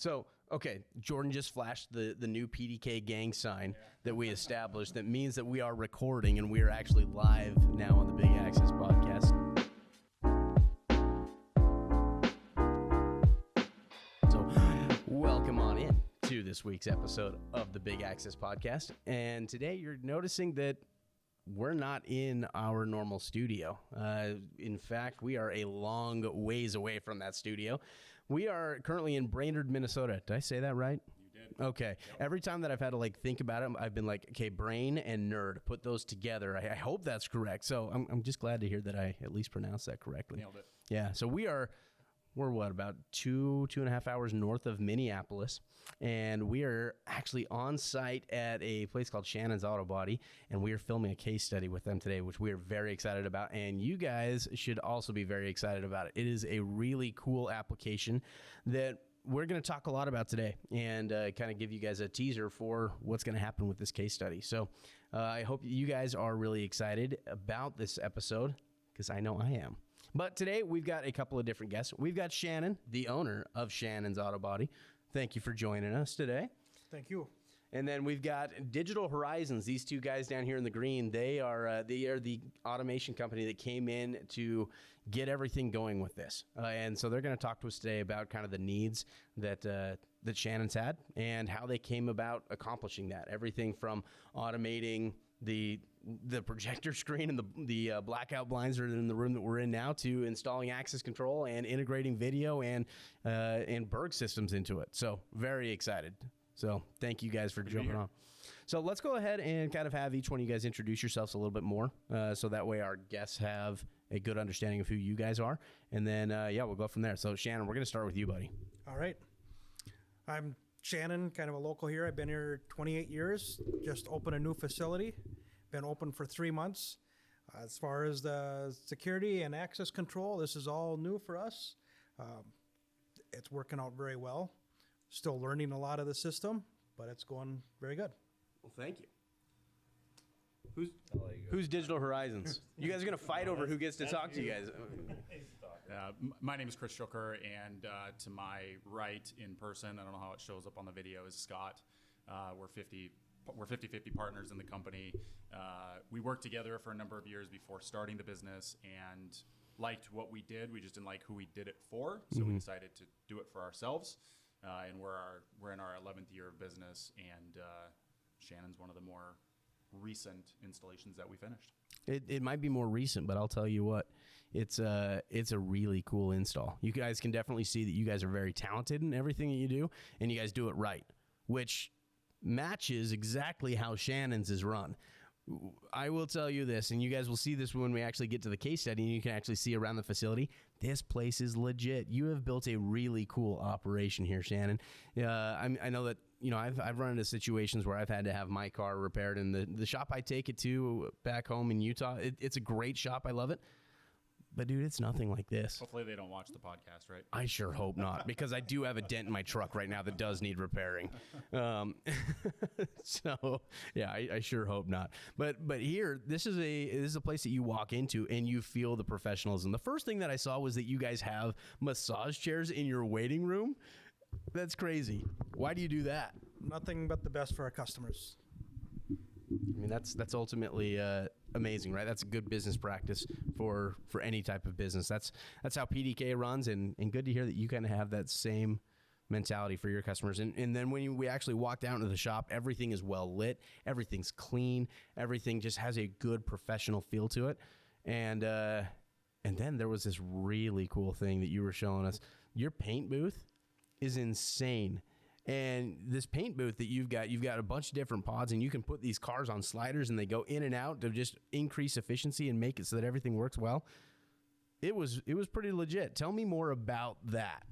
So, okay, Jordan just flashed the new PDK gang sign that we established. That means that we are recording and we are actually live now on the Big Access podcast. So, welcome on in to this week's episode of the Big Access podcast. And today you're noticing that we're not in our normal studio. In fact, we are a long ways away from that studio. We are currently in Brainerd, Minnesota. Did I say that right? You did. Okay. Yep. Every time that I've had to think about it, I've been like, okay, brain and nerd, put those together. I hope that's correct. So I'm just glad to hear that I at least pronounced that correctly. Nailed it. Yeah. So we're what, about two and a half hours north of Minneapolis, and we are actually on site at a place called Shannon's Auto Body, and we are filming a case study with them today, which we are very excited about, and you guys should also be very excited about it. It is a really cool application that we're going to talk a lot about today, and kind of give you guys a teaser for what's going to happen with this case study. So I hope you guys are really excited about this episode, because I know I am. But today we've got a couple of different guests. We've got Shannon, the owner of Shannon's Auto Body. Thank you for joining us today. Thank you. And then we've got Digital Horizons. These two guys down here in the green, they are the automation company that came in to get everything going with this. And so they're going to talk to us today about kind of the needs that Shannon's had and how they came about accomplishing that. Everything from automating the projector screen and the blackout blinds that are in the room that we're in now, to installing access control and integrating video and Berg systems into it. So very excited. So thank you guys for jumping on. So let's go ahead and kind of have each one of you guys introduce yourselves a little bit more, so that way our guests have a good understanding of who you guys are. And then, we'll go from there. So Shannon, we're going to start with you, buddy. All right. I'm Shannon, kind of a local here. I've been here 28 years, just opened a new facility, been open for 3 months. As far as the security and access control, this is all new for us. It's working out very well. Still learning a lot of the system, but it's going very good. Well, thank you. Who's Digital Horizons? You guys are going to fight over who gets to talk to you guys. My name is Chris Schooker, and to my right in person, I don't know how it shows up on the video, is Scott. We're 50-50 partners in the company. We worked together for a number of years before starting the business and liked what we did. We just didn't like who we did it for, so we decided to do it for ourselves. And we're in our 11th year of business, and Shannon's one of the more recent installations that we finished. It might be more recent, but I'll tell you what, it's a really cool install. You guys can definitely see that you guys are very talented in everything that you do, and you guys do it right, which matches exactly how Shannon's is run. I will tell you this, and you guys will see this when we actually get to the case study, and you can actually see around the facility. This place is legit. You have built a really cool operation here, Shannon. I know that, I've run into situations where I've had to have my car repaired, and the shop I take it to back home in Utah, it's a great shop. I love it. But, dude, it's nothing like this. Hopefully they don't watch the podcast, right? I sure hope not, because I do have a dent in my truck right now that does need repairing. So, yeah, I sure hope not. But here, this is a place that you walk into and you feel the professionalism. The first thing that I saw was that you guys have massage chairs in your waiting room. That's crazy. Why do you do that? Nothing but the best for our customers. I mean, that's ultimately amazing, right? That's a good business practice for any type of business. That's how PDK runs, and good to hear that you kind of have that same mentality for your customers. And then when we actually walked out into the shop, everything is well lit, everything's clean, everything just has a good professional feel to it. And then there was this really cool thing that you were showing us. Your paint booth is insane. And this paint booth that you've got a bunch of different pods, and you can put these cars on sliders and they go in and out to just increase efficiency and make it so that everything works well. It was pretty legit. Tell me more about that.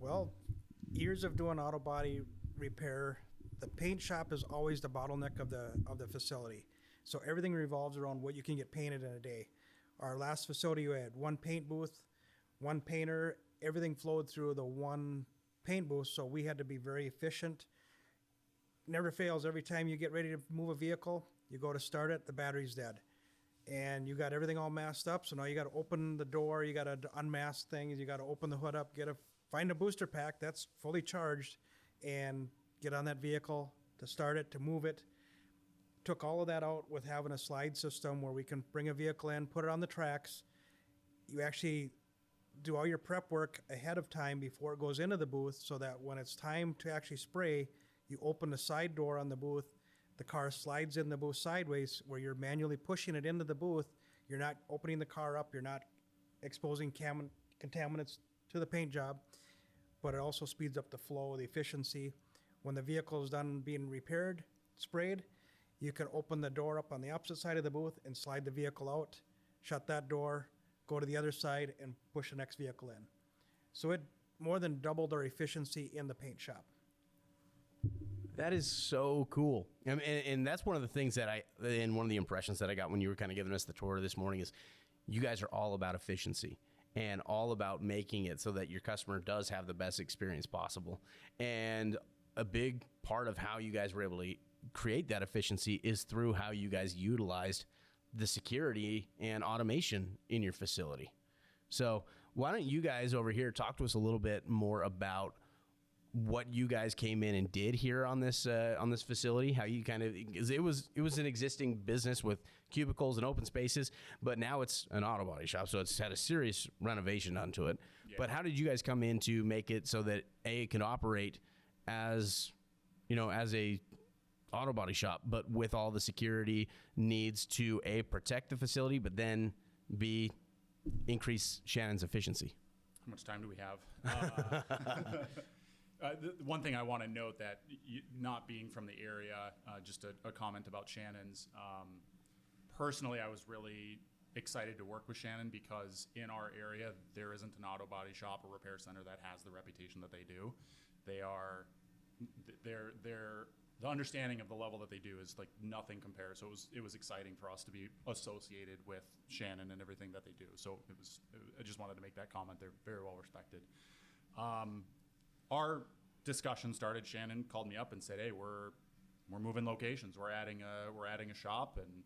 Well, years of doing auto body repair, the paint shop is always the bottleneck of the facility. So everything revolves around what you can get painted in a day. Our last facility, we had one paint booth, one painter. Everything flowed through the one paint booth, so we had to be very efficient. Never fails. Every time you get ready to move a vehicle, you go to start it, the battery's dead. And you got everything all masked up, so now you got to open the door, you got to unmask things, you got to open the hood up, get a find a booster pack that's fully charged and get on that vehicle to start it, to move it. Took all of that out with having a slide system where we can bring a vehicle in, put it on the tracks. You actually do all your prep work ahead of time before it goes into the booth, so that when it's time to actually spray, you open the side door on the booth, the car slides in the booth sideways where you're manually pushing it into the booth. You're not opening the car up, you're not exposing contaminants to the paint job, but it also speeds up the flow, the efficiency. When the vehicle is done being repaired, sprayed, you can open the door up on the opposite side of the booth and slide the vehicle out, shut that door, go to the other side, and push the next vehicle in. So it more than doubled our efficiency in the paint shop. That is so cool. And that's one of the things that and one of the impressions that I got when you were kind of giving us the tour this morning is you guys are all about efficiency and all about making it so that your customer does have the best experience possible. And a big part of how you guys were able to create that efficiency is through how you guys utilized the security and automation in your facility. So why don't you guys over here talk to us a little bit more about what you guys came in and did here on this facility, how you kind of, because it was an existing business with cubicles and open spaces, but now it's an auto body shop, so it's had a serious renovation done to it. Yeah. But how did you guys come in to make it so that it can operate as, as a auto body shop, but with all the security needs to protect the facility, but then B, increase Shannon's efficiency? How much time do we have? The one thing I want to note that not being from the area, just a comment about Shannon's. Personally, I was really excited to work with Shannon because in our area, there isn't an auto body shop or repair center that has the reputation that they do. The understanding of the level that they do is like nothing compares. So it was exciting for us to be associated with Shannon and everything that they do. So I just wanted to make that comment. They're very well respected. Our discussion started. Shannon called me up and said, "Hey, we're moving locations. We're adding a shop, and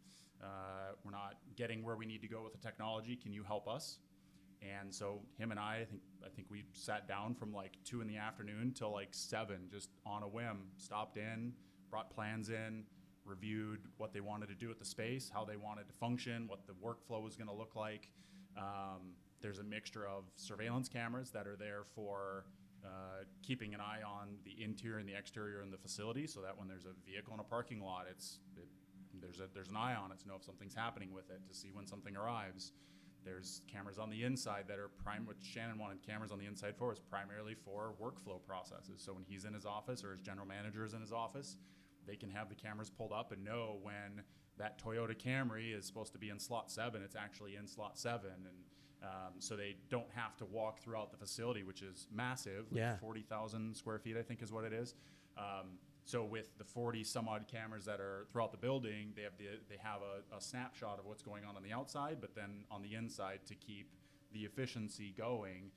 we're not getting where we need to go with the technology. Can you help us?" And so him and I think we sat down from like 2 p.m. till like 7, just on a whim. Stopped in, brought plans in, reviewed what they wanted to do with the space, how they wanted to function, what the workflow was going to look like. There's a mixture of surveillance cameras that are there for keeping an eye on the interior and the exterior in the facility, so that when there's a vehicle in a parking lot, there's an eye on it to know if something's happening with it, to see when something arrives. There's cameras on the inside that are what Shannon wanted cameras on the inside for is primarily for workflow processes. So when he's in his office or his general manager is in his office, they can have the cameras pulled up and know when that Toyota Camry is supposed to be in slot 7, it's actually in slot 7. And so they don't have to walk throughout the facility, which is massive, like 40,000 square feet, I think is what it is. So with the 40 some odd cameras that are throughout the building, they have a snapshot of what's going on the outside, but then on the inside to keep the efficiency going.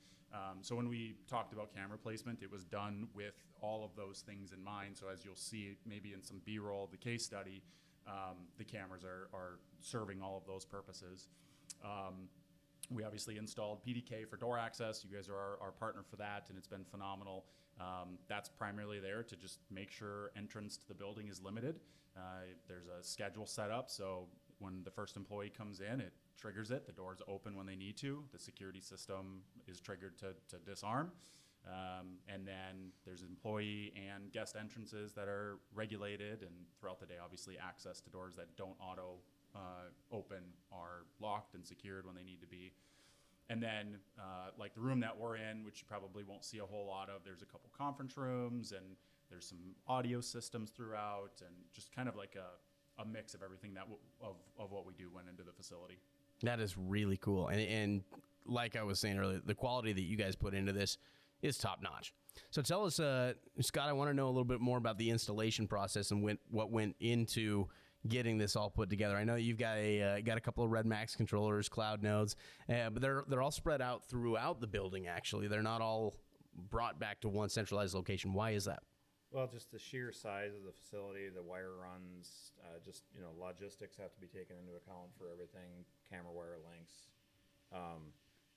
So when we talked about camera placement, it was done with all of those things in mind. So as you'll see, maybe in some B-roll of the case study, the cameras are serving all of those purposes. We obviously installed PDK for door access. You guys are our partner for that, and it's been phenomenal. That's primarily there to just make sure entrance to the building is limited. There's a schedule set up, so when the first employee comes in, it triggers it. The doors open when they need to. The security system is triggered to disarm. And then there's employee and guest entrances that are regulated, and throughout the day, obviously, access to doors that don't auto open are locked and secured when they need to be. And then like the room that we're in, which you probably won't see a whole lot of, there's a couple conference rooms and there's some audio systems throughout, and just kind of like a mix of everything of what we do went into the facility. That is really cool. And like I was saying earlier, the quality that you guys put into this is top notch. So tell us, Scott, I want to know a little bit more about the installation process and what went into getting this all put together. I know you've got a couple of Red Max controllers, cloud nodes, but they're all spread out throughout the building. Actually, they're not all brought back to one centralized location. Why is that? Well, just the sheer size of the facility, the wire runs, logistics have to be taken into account for everything, camera wire lengths.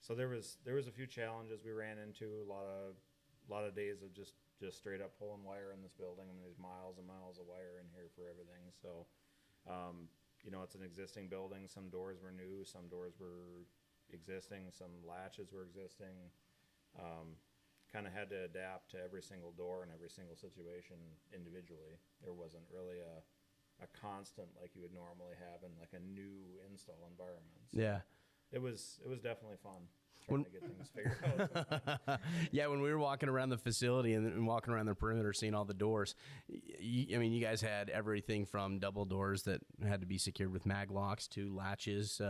So there was a few challenges we ran into. A lot of days of just straight up pulling wire in this building. I mean, there's miles and miles of wire in here for everything. So, you know, it's an existing building. Some doors were new, some doors were existing, some latches were existing. Kind of had to adapt to every single door and every single situation individually. There wasn't really a constant like you would normally have in like a new install environment. So Yeah. it was definitely fun trying to get things figured out. Yeah, when we were walking around the facility and walking around the perimeter, seeing all the doors, I mean, you guys had everything from double doors that had to be secured with mag locks to latches,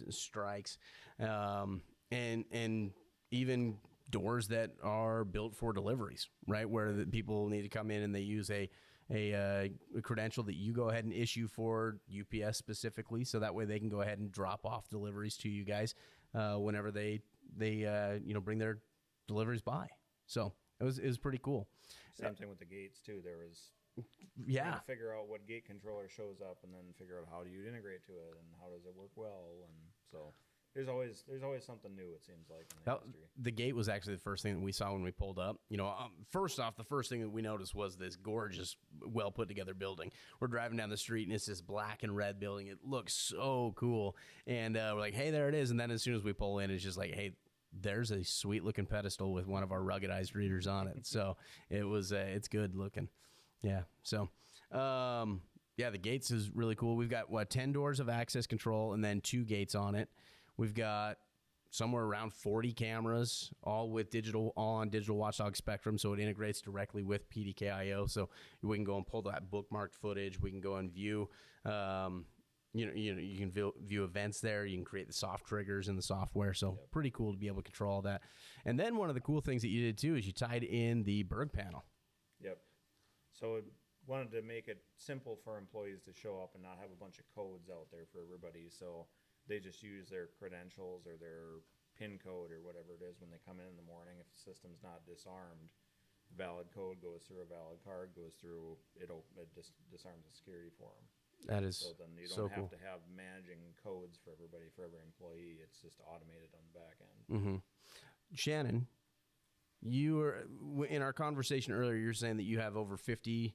strikes, and even doors that are built for deliveries, right? Where the people need to come in and they use a credential that you go ahead and issue for UPS specifically, so that way they can go ahead and drop off deliveries to you guys whenever they bring their deliveries by. So it was pretty cool. Same thing with the gates too. There was Yeah. trying to figure out what gate controller shows up, and then figure out how do you integrate to it, and how does it work well, and so. There's always something new, it seems like, in the industry. The gate was actually the first thing that we saw when we pulled up. You know, first off, the first thing that we noticed was this gorgeous, well put together building. We're driving down the street and it's this black and red building. It looks so cool, and we're like, "Hey, there it is!" And then as soon as we pull in, it's just like, "Hey, there's a sweet looking pedestal with one of our ruggedized readers on it." So it's good looking. Yeah. So. Yeah, the gates is really cool. We've got 10 doors of access control and then 2 gates on it. We've got somewhere around 40 cameras, all with digital watchdog spectrum, so it integrates directly with PDK.io. So we can go and pull that bookmarked footage. We can go and view, you can view events there. You can create the soft triggers in the software. So pretty cool to be able to control all that. And then one of the cool things that you did too is you tied in the Berg panel. Yep. So wanted to make it simple for employees to show up and not have a bunch of codes out there for everybody. So they just use their credentials or their PIN code or whatever it is when they come in the morning. If the system's not disarmed, valid code goes through, a valid card goes through, it just disarms the security for them. That is so then you so don't have cool. to have managing codes for everybody, for every employee. It's just automated on the back end. Mm-hmm. Shannon, you were in our conversation earlier. You're saying that you have over 50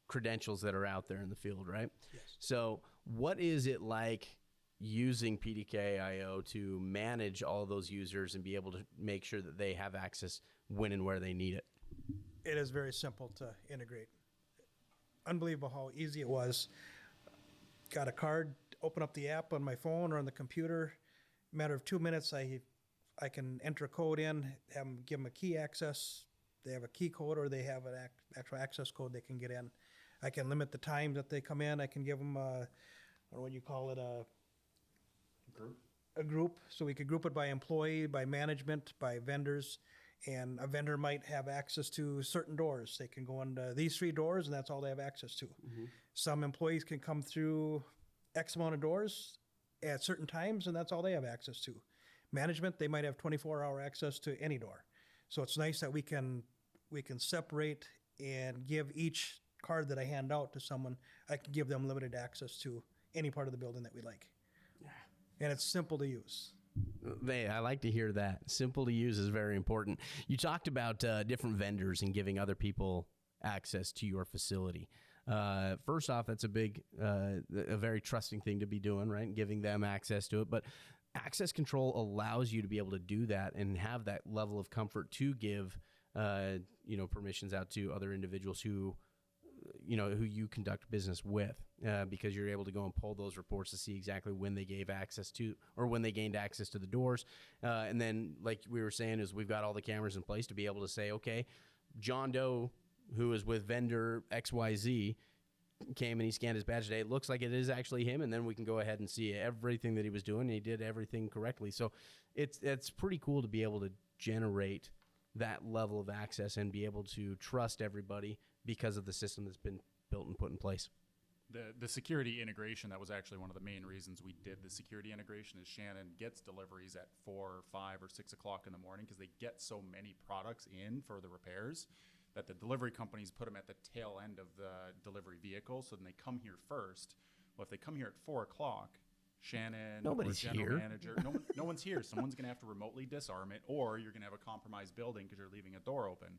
credentials that are out there in the field, right? Yes. So what is it like using PDK.io to manage all of those users and be able to make sure that they have access when and where they need it? It is very simple to integrate. Unbelievable how easy it was. Got a card, open up the app on my phone or on the computer. Matter of 2 minutes, I can enter a code in, give them a key access. They have a key code or they have an actual access code they can get in. I can limit the time that they come in. I can give them what do you call it, a group. So we could group it by employee, by management, by vendors. And a vendor might have access to certain doors. They can go into these 3 doors and that's all they have access to. Mm-hmm. Some employees can come through X amount of doors at certain times and that's all they have access to. Management, they might have 24-hour access to any door. So it's nice that we can separate and give each card that I hand out to someone, I can give them limited access to any part of the building that we like. Yeah. And it's simple to use. I like to hear that. Simple to use is very important. You talked about different vendors and giving other people access to your facility. First off, that's a very trusting thing to be doing, right? Giving them access to it. But access control allows you to be able to do that and have that level of comfort to give, permissions out to other individuals who you conduct business with, because you're able to go and pull those reports to see exactly when they gave access to, or when they gained access to the doors. And then, like we were saying, is we've got all the cameras in place to be able to say, okay, John Doe, who is with vendor XYZ, came and he scanned his badge today. It looks like it is actually him, and then we can go ahead and see everything that he was doing. And he did everything correctly. So it's pretty cool to be able to generate that level of access and be able to trust everybody because of the system that's been built and put in place. The security integration, that was actually one of the main reasons we did the security integration, is Shannon gets deliveries at 4, 5, or 6 o'clock in the morning because they get so many products in for the repairs that the delivery companies put them at the tail end of the delivery vehicle. So then they come here first. Well, if they come here at 4 o'clock, Shannon Nobody's or general here. manager. No one's here. Someone's going to have to remotely disarm it, or you're going to have a compromised building because you're leaving a door open.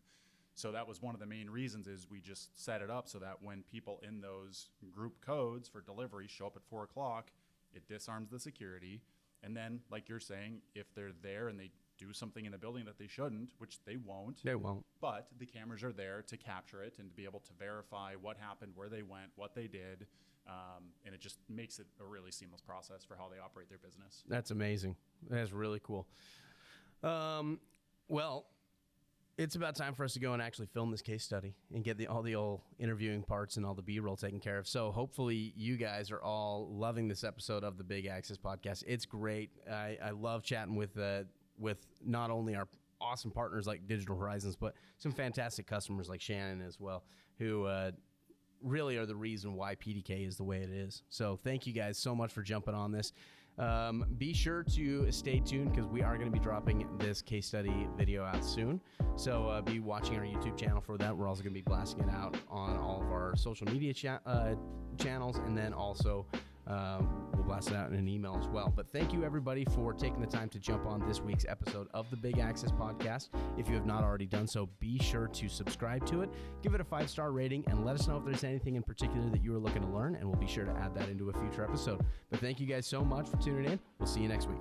So that was one of the main reasons is we just set it up so that when people in those group codes for delivery show up at 4 o'clock, it disarms the security. And then, like you're saying, if they're there and they do something in the building that they shouldn't, which they won't. They won't. But the cameras are there to capture it and to be able to verify what happened, where they went, what they did. And it just makes it a really seamless process for how they operate their business. That's amazing. That's really cool. Well, it's about time for us to go and actually film this case study and get all the old interviewing parts and all the B-roll taken care of. So hopefully you guys are all loving this episode of the Big Access Podcast. It's great. I love chatting with not only our awesome partners like Digital Horizons, but some fantastic customers like Shannon as well, who really are the reason why PDK is the way it is. So thank you guys so much for jumping on this. Be sure to stay tuned because we are going to be dropping this case study video out soon. So be watching our YouTube channel for that. We're also going to be blasting it out on all of our social media channels, and then also we'll blast it out in an email as well. But thank you everybody for taking the time to jump on this week's episode of the Big Access Podcast. If you have not already done so, be sure to subscribe to it, give it a 5-star rating, and let us know if there's anything in particular that you are looking to learn, and we'll be sure to add that into a future episode. But thank you guys so much for tuning in. We'll see you next week.